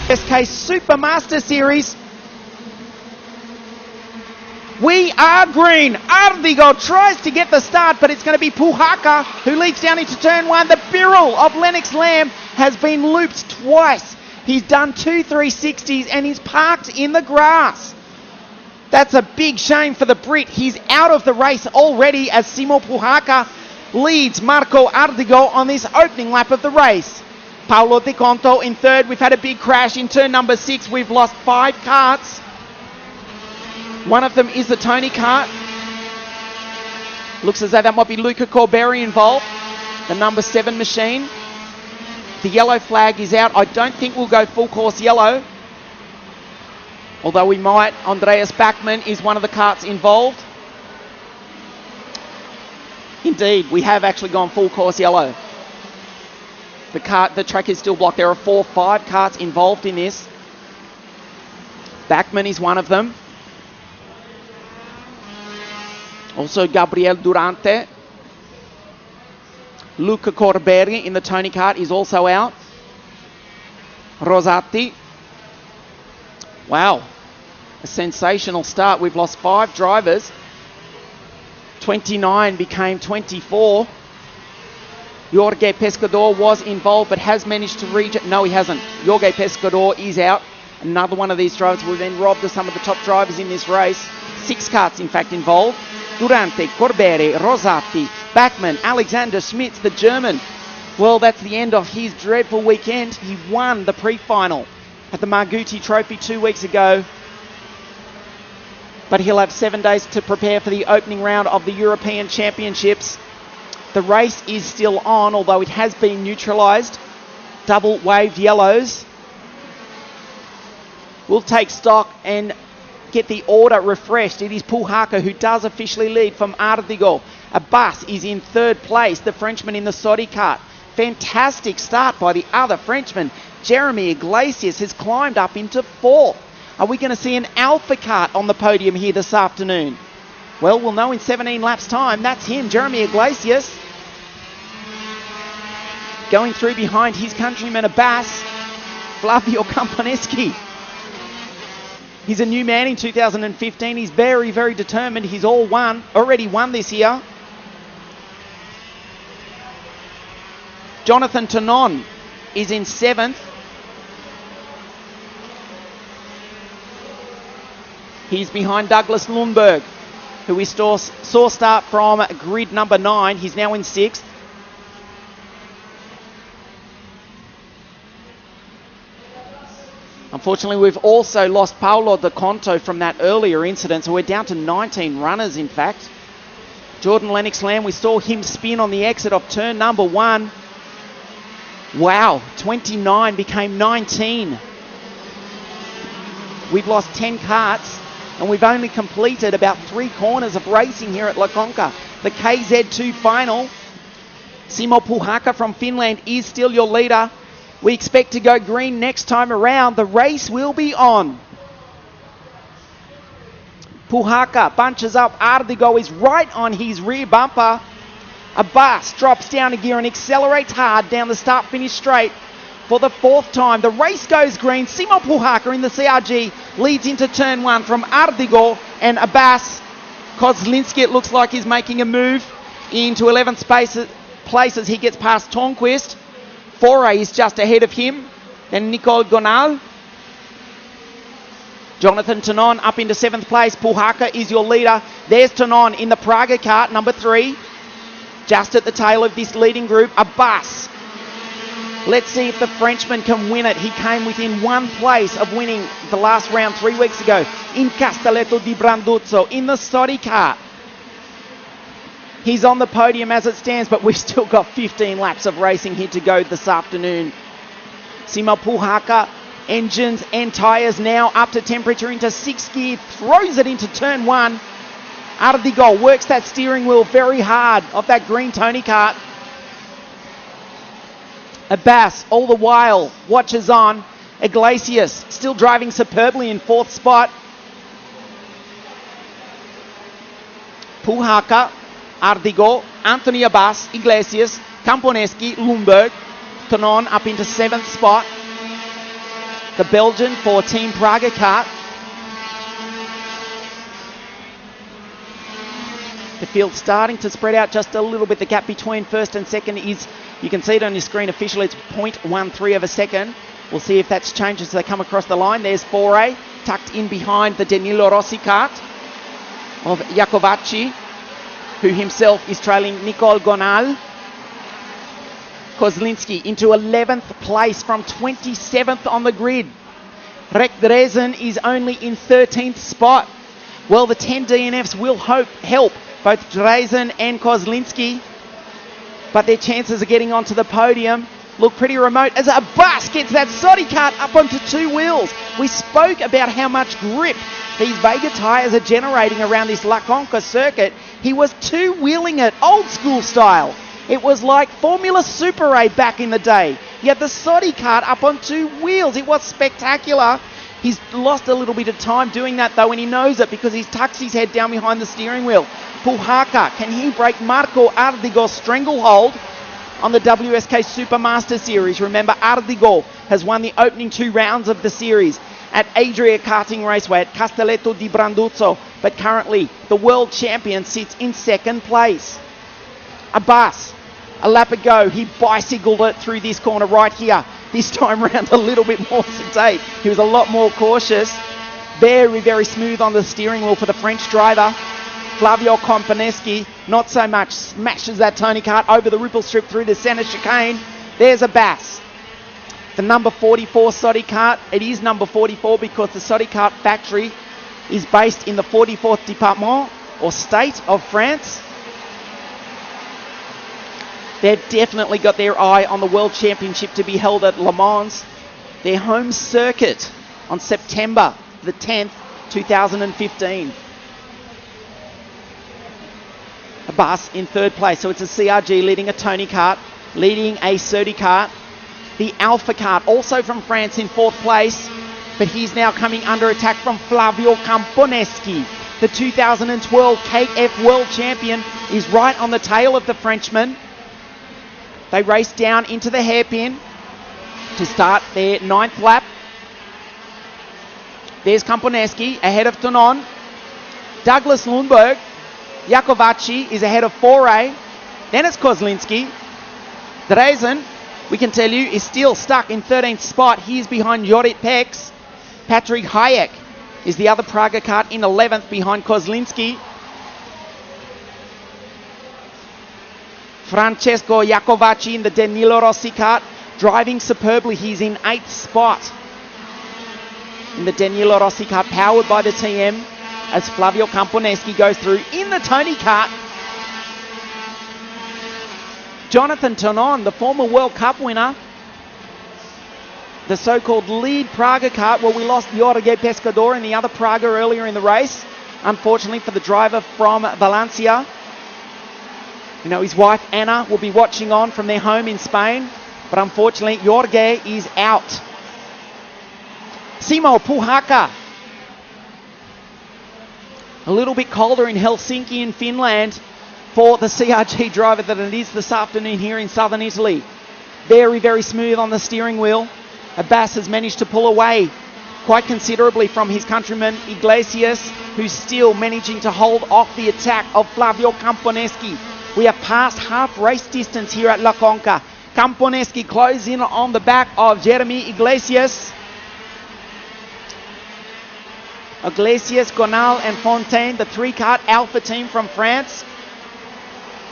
WSK Supermaster Series. We are green. Ardigo tries to get the start, but it's going to be Puhaka who leads down into turn one. The Birrell of Lennox Lamb has been looped twice. He's done 2 360s and he's parked in the grass. That's a big shame for the Brit. He's out of the race already as Simo Puhaka leads Marco Ardigo on this opening lap of the race. Paolo Di Conto in third. We've had a big crash in turn number 6. We've lost 5 karts. One of them is the Tony kart. Looks as though that might be Luca Corberi involved, the number 7 machine. The yellow flag is out. I don't think we'll go full course yellow, although we might. Andreas Bachmann is one of the karts involved. Indeed, we have actually gone full course yellow. The track is still blocked. There are 4 5 karts involved in this. Bachmann is one of them. Also Gabriel Durante. Luca Corberi in the Tony kart is also out. Rosati. Wow, a sensational start. We've lost 5 drivers. 29 became 24. Jorge Pescador was involved but has managed to reach it. No, he hasn't. Jorge Pescador is out. Another one of these drivers. We've been robbed of some of the top drivers in this race. 6 karts, in fact, involved. Durante, Corberi, Rosati, Bachmann, Alexander Schmitz, the German. Well, that's the end of his dreadful weekend. He won the pre-final at the Margutti Trophy 2 weeks ago. But he'll have 7 days to prepare for the opening round of the European Championships. The race is still on, although it has been neutralised. Double waved yellows. We'll take stock and get the order refreshed. It is Puhaka who does officially lead from Ardigo. Abbas is in third place, the Frenchman in the Sodi kart. Fantastic start by the other Frenchman. Jeremy Iglesias has climbed up into 4th. Are we going to see an Alpha kart on the podium here this afternoon? Well, we'll know in 17 laps time. That's him, Jeremy Iglesias. Going through behind his countryman Abbas, Flavio Campaneschi. He's a new man in 2015. He's very, very determined. He's already won this year. Jonathan Tonon is in 7th. He's behind Douglas Lundberg, who we saw start from grid number 9. He's now in 6th. Unfortunately, we've also lost Paolo Di Conto from that earlier incident, so we're down to 19 runners, in fact. Jordan Lennox Lamb, we saw him spin on the exit of turn number 1. Wow, 29 became 19. We've lost 10 karts, and we've only completed about 3 corners of racing here at La Conca. The KZ2 final. Simo Puhaka from Finland is still your leader. We expect to go green next time around. The race will be on. Puhaka bunches up. Ardigo is right on his rear bumper. Abbas drops down a gear and accelerates hard down the start-finish straight for the 4th time. The race goes green. Simo Puhaka in the CRG leads into turn 1 from Ardigo and Abbas. Kozlinski, it looks like, is making a move into 11th place as he gets past Tornquist. Foray is just ahead of him. Then Nicole Gonal. Jonathan Tonon up into 7th place. Puhaka is your leader. There's Tonon in the Praga kart, number 3. Just at the tail of this leading group. Abbas. Let's see if the Frenchman can win it. He came within 1 place of winning the last round 3 weeks ago in Castelletto di Branduzzo in the Sodi kart. He's on the podium as it stands, but we've still got 15 laps of racing here to go this afternoon. Simo Puhaka, engines and tyres now up to temperature into 6th gear, throws it into turn 1. Ardigo works that steering wheel very hard of that green Tony kart. Abbas, all the while, watches on. Iglesias still driving superbly in 4th spot. Puhaka, Ardigo, Anthony Abbas, Iglesias, Camponeschi, Lundberg. Tonon up into 7th spot. the Belgian for Team TKART. The field starting to spread out just a little bit. The gap between first and second is, you can see it on your screen officially, it's 0.13 of a second. We'll see if that's changed as they come across the line. There's Foray, tucked in behind the Danilo Rossi kart of Iacovacci, who himself is trailing Nicole Gonal. Kozlinski into 11th place from 27th on the grid. Rek Dresen is only in 13th spot. Well, the 10 DNFs will help both Dresen and Kozlinski, but their chances of getting onto the podium look pretty remote as a bus gets that Sodi kart up onto two wheels. We spoke about how much grip these Vega tyres are generating around this La Conca circuit. He was two-wheeling it, old school style. It was like Formula Super A back in the day. You had the Sodi kart up on two wheels. It was spectacular. He's lost a little bit of time doing that though, and he knows it because he's tucks his head down behind the steering wheel. Puhaka, can he break Marco Ardigo's stranglehold on the WSK Supermaster Series? Remember, Ardigo has won the opening 2 rounds of the series at Adria Karting Raceway at Castelletto di Branduzzo, but currently the world champion sits in 2nd place. Abbas, a lap ago, he bicycled it through this corner right here. This time around a little bit more sedate. He was a lot more cautious. Very, very smooth on the steering wheel for the French driver. Flavio Companeschi, not so much. Smashes that Tony kart over the ripple strip through the centre chicane. There's Abbas. The number 44 Sodi kart. It is number 44 because the Sodi kart factory is based in the 44th Department or state of France. They've definitely got their eye on the World Championship to be held at Le Mans, their home circuit, on September the 10th, 2015. Abbas in 3rd place, so it's a CRG leading a Tony kart, leading a Sodi kart. The Alpha kart, also from France, in 4th place, but he's now coming under attack from Flavio Camponeschi. The 2012 KF World Champion is right on the tail of the Frenchman. They race down into the hairpin to start their 9th lap. There's Camponeschi ahead of Tonon. Douglas Lundberg. Iacovacci is ahead of Foray. Then it's Kozlinski. Dresen, we can tell you, is still stuck in 13th spot. He is behind Jorit Pex. Patrick Hayek is the other Praga kart in 11th behind Kozlinski. Francesco Iacovacci in the Danilo Rossi kart, driving superbly. He's in 8th spot in the Danilo Rossi kart, powered by the TM, as Flavio Camponeschi goes through in the Tony kart. Jonathan Tonon, the former World Cup winner, the so-called lead Praga kart. Well, we lost Jorge Pescador in the other Praga earlier in the race, unfortunately for the driver from Valencia. You know, his wife Anna will be watching on from their home in Spain, but unfortunately Jorge is out. Simo Puhaka. A little bit colder in Helsinki in Finland for the CRG driver than it is this afternoon here in southern Italy. Very, very smooth on the steering wheel. Abbas has managed to pull away quite considerably from his countryman Iglesias, who's still managing to hold off the attack of Flavio Camponeschi. We are past half race distance here at La Conca. Camponeschi closes in on the back of Jeremy Iglesias. Iglesias, Gonal and Fontaine, the 3-kart Alpha team from France.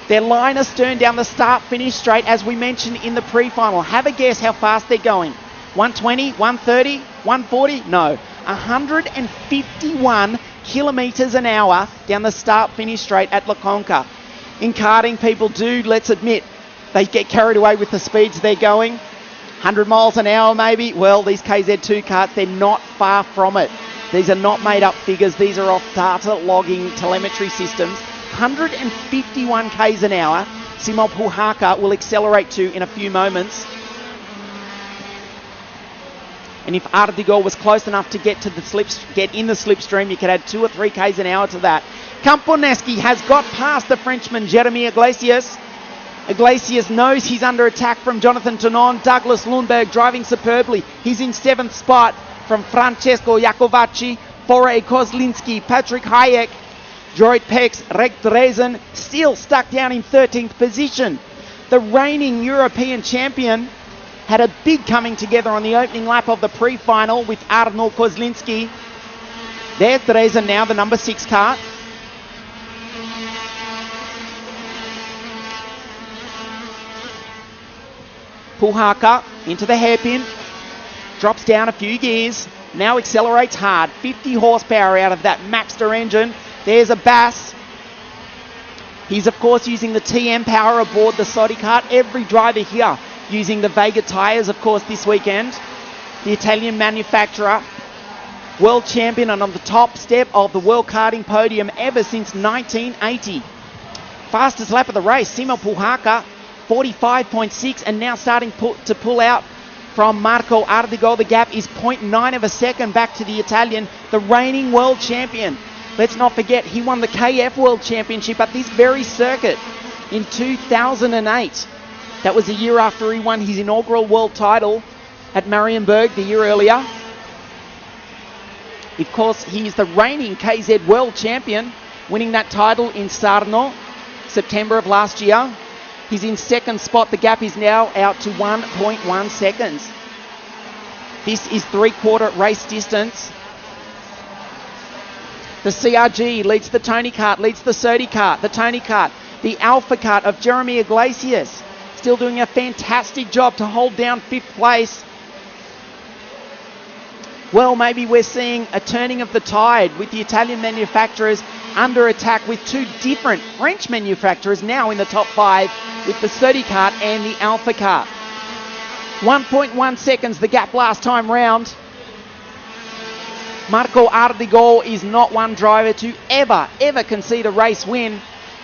Their line astern down the start-finish straight, as we mentioned in the pre-final. Have a guess how fast they're going. 120, 130, 140? No. 151 kilometres an hour down the start-finish straight at La Conca. In karting, people do, let's admit, they get carried away with the speeds they're going. 100 miles an hour maybe. Well, these KZ2 karts, they're not far from it. These are not made up figures. These are off data logging telemetry systems. 151 k's an hour. Simo Puhaka will accelerate to in a few moments. And if Ardigo was close enough to get in the slipstream, you could add 2 or 3 k's an hour to that. Camponeschi has got past the Frenchman Jeremy Iglesias. Iglesias knows he's under attack from Jonathan Tonon. Douglas Lundberg driving superbly. He's in 7th spot from Francesco Iacovacci, Bore Kozlinski, Patrick Hayek, Droid Pex, Rek Dresen still stuck down in 13th position. The reigning European champion had a big coming together on the opening lap of the pre-final with Arno Kozlinski. There's Dresen now, the number 6 kart. Puhaka into the hairpin, drops down a few gears, now accelerates hard, 50 horsepower out of that Maxter engine. There's a Bass. He's of course using the TM power aboard the Saudi kart. Every driver here using the Vega tyres of course this weekend. The Italian manufacturer, world champion and on the top step of the world karting podium ever since 1980. Fastest lap of the race, Simo Puhaka, 45.6, and now starting to pull out from Marco Ardigo. The gap is 0.9 of a second back to the Italian, the reigning world champion. Let's not forget, he won the KF World Championship at this very circuit in 2008. That was a year after he won his inaugural world title at Marienburg the year earlier. Of course, he is the reigning KZ World Champion, winning that title in Sarno, September of last year. He's in 2nd spot. The gap is now out to 1.1 seconds. This is 3/4 race distance. The CRG leads the Tony kart, leads the Surdy kart, the Tony kart, the Alpha kart of Jeremy Iglesias. Still doing a fantastic job to hold down 5th place. Well, maybe we're seeing a turning of the tide with the Italian manufacturers under attack with 2 different French manufacturers now in the top 5 with the Surdy kart and the Alpha kart. 1.1 seconds the gap last time round. Marco Ardigo is not one driver to ever concede a race win,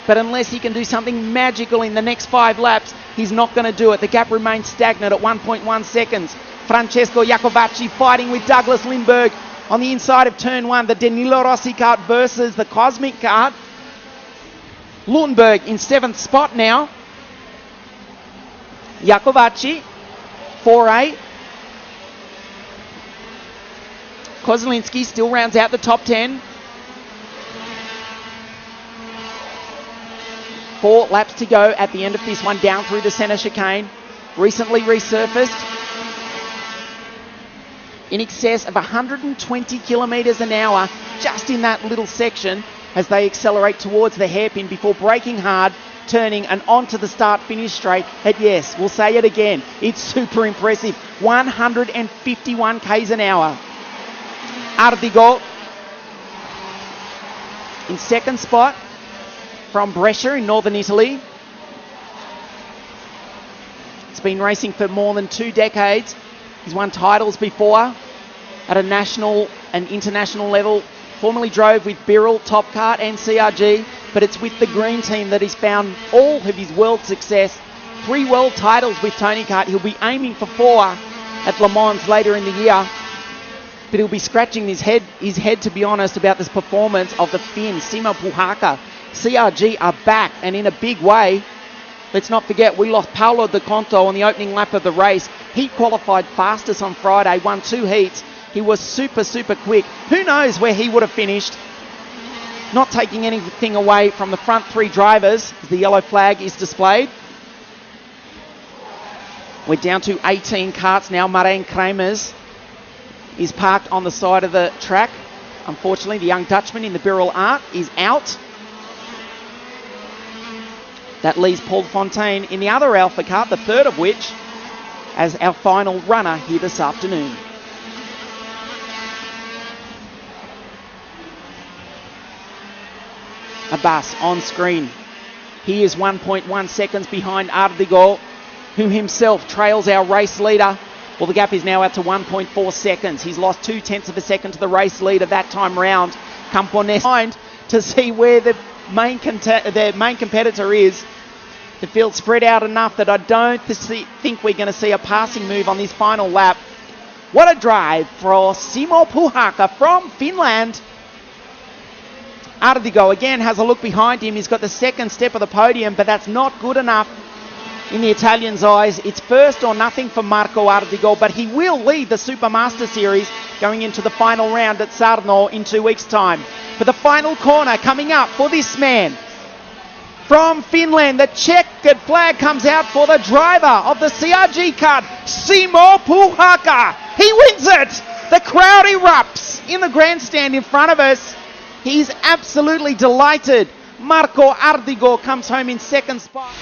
but unless he can do something magical in the next 5 laps, he's not going to do it. The gap remains stagnant at 1.1 seconds. Francesco Iacovacci fighting with Douglas Lindberg on the inside of turn 1, the Danilo Rossi kart versus the Cosmic kart. Lundberg in 7th spot now. Iacovacci, 4-8. Kozlinski still rounds out the top 10. 4 laps to go at the end of this one, down through the centre chicane. Recently resurfaced. In excess of 120 kilometres an hour just in that little section as they accelerate towards the hairpin before braking hard, turning and onto the start-finish straight. And yes, we'll say it again, it's super impressive. 151 k's an hour. Ardigo in 2nd spot from Brescia in northern Italy. He's been racing for more than 2 decades. He's won titles before at a national and international level. Formerly drove with Birrell, Top Kart and CRG, but it's with the green team that he's found all of his world success. 3 world titles with Tony Kart. He'll be aiming for 4 at Le Mans later in the year. But he'll be scratching his head, to be honest, about this performance of the Finn, Simo Puhaka. CRG are back and in a big way. Let's not forget, we lost Paolo De Conto on the opening lap of the race. He qualified fastest on Friday, won 2 heats. He was super quick. Who knows where he would have finished? Not taking anything away from the front 3 drivers as the yellow flag is displayed. We're down to 18 karts now. Marijn Kremers is parked on the side of the track. Unfortunately, the young Dutchman in the Birrell Art is out. That leaves Paul Fontaine in the other Alpha kart, the 3rd of which as our final runner here this afternoon. Abbas on screen. He is 1.1 seconds behind Ardigo, who himself trails our race leader. Well, the gap is now out to 1.4 seconds. He's lost 0.2 of a second to the race leader that time round. Campones to see where the main competitor is. The field spread out enough that I don't think we're going to see a passing move on this final lap. What a drive for Simo Puhaka from Finland. Ardigo again has a look behind him. He's got the 2nd step of the podium, but that's not good enough in the Italians' eyes. It's first or nothing for Marco Ardigo, but he will lead the Supermaster Series going into the final round at Sarno in 2 weeks' time. For the final corner coming up for this man, from Finland, the checkered flag comes out for the driver of the CRG card, Simo Puhaka. He wins it! The crowd erupts in the grandstand in front of us. He's absolutely delighted. Marco Ardigo comes home in second spot.